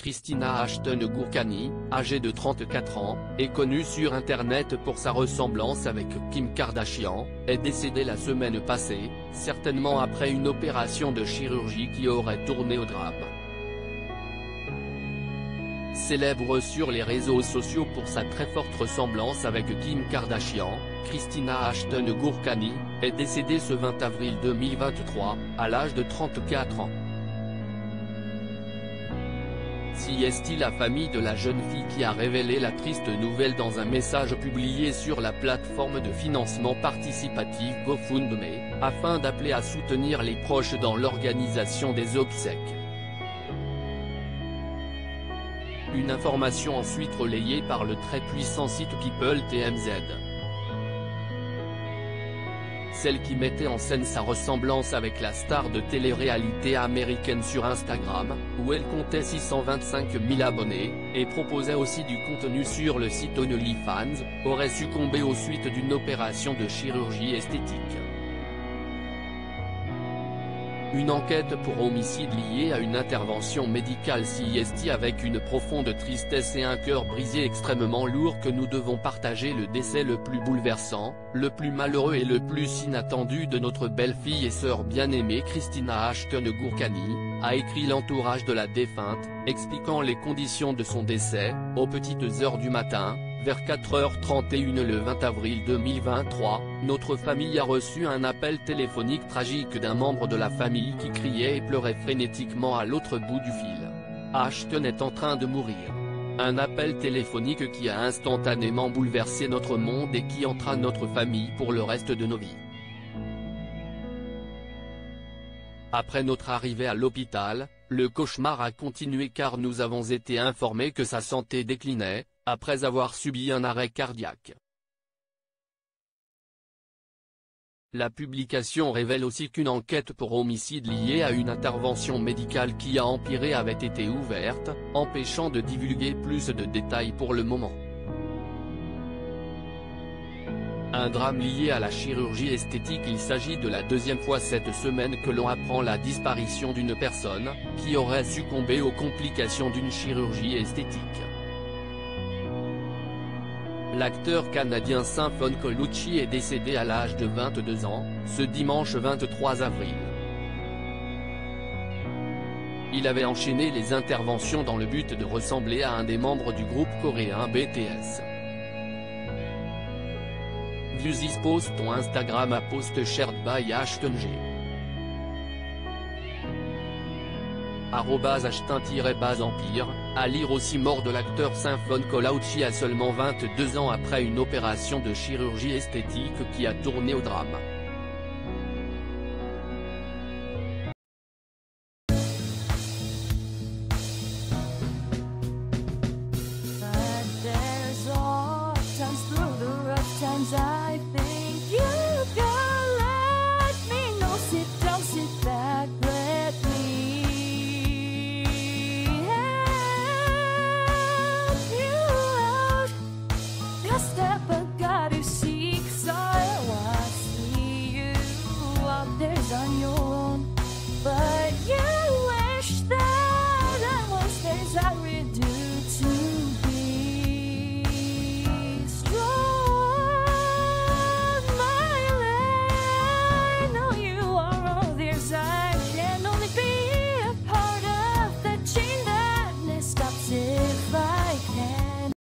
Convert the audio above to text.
Christina Ashton Gourkani, âgée de 34 ans, est connue sur Internet pour sa ressemblance avec Kim Kardashian, est décédée la semaine passée, certainement après une opération de chirurgie qui aurait tourné au drame. Célèbre sur les réseaux sociaux pour sa très forte ressemblance avec Kim Kardashian, Christina Ashton Gourkani, est décédée ce 20 avril 2023, à l'âge de 34 ans. Si est-il la famille de la jeune fille qui a révélé la triste nouvelle dans un message publié sur la plateforme de financement participatif GoFundMe, afin d'appeler à soutenir les proches dans l'organisation des obsèques. Une information ensuite relayée par le très puissant site People TMZ. Celle qui mettait en scène sa ressemblance avec la star de télé-réalité américaine sur Instagram, où elle comptait 625 000 abonnés, et proposait aussi du contenu sur le site OnlyFans, aurait succombé aux suites d'une opération de chirurgie esthétique. Une enquête pour homicide lié à une intervention médicale CIST avec une profonde tristesse et un cœur brisé extrêmement lourd que nous devons partager le décès le plus bouleversant, le plus malheureux et le plus inattendu de notre belle-fille et sœur bien-aimée Christina Ashton Gourkani, a écrit l'entourage de la défunte, expliquant les conditions de son décès, aux petites heures du matin. Vers 4h31 le 20 avril 2023, notre famille a reçu un appel téléphonique tragique d'un membre de la famille qui criait et pleurait frénétiquement à l'autre bout du fil. Ashton est en train de mourir. Un appel téléphonique qui a instantanément bouleversé notre monde et qui entraînera notre famille pour le reste de nos vies. Après notre arrivée à l'hôpital, le cauchemar a continué car nous avons été informés que sa santé déclinait, après avoir subi un arrêt cardiaque. La publication révèle aussi qu'une enquête pour homicide lié à une intervention médicale qui a empiré avait été ouverte, empêchant de divulguer plus de détails pour le moment. Un drame lié à la chirurgie esthétique. Il s'agit de la deuxième fois cette semaine que l'on apprend la disparition d'une personne, qui aurait succombé aux complications d'une chirurgie esthétique. L'acteur canadien Symphone Colucci est décédé à l'âge de 22 ans, ce dimanche 23 avril. Il avait enchaîné les interventions dans le but de ressembler à un des membres du groupe coréen BTS. View this post on Instagram à post shared by Ashton G. @Ashton-Empire, à lire aussi. Mort de l'acteur Symphone Colucci à seulement 22 ans après une opération de chirurgie esthétique qui a tourné au drame. I think you got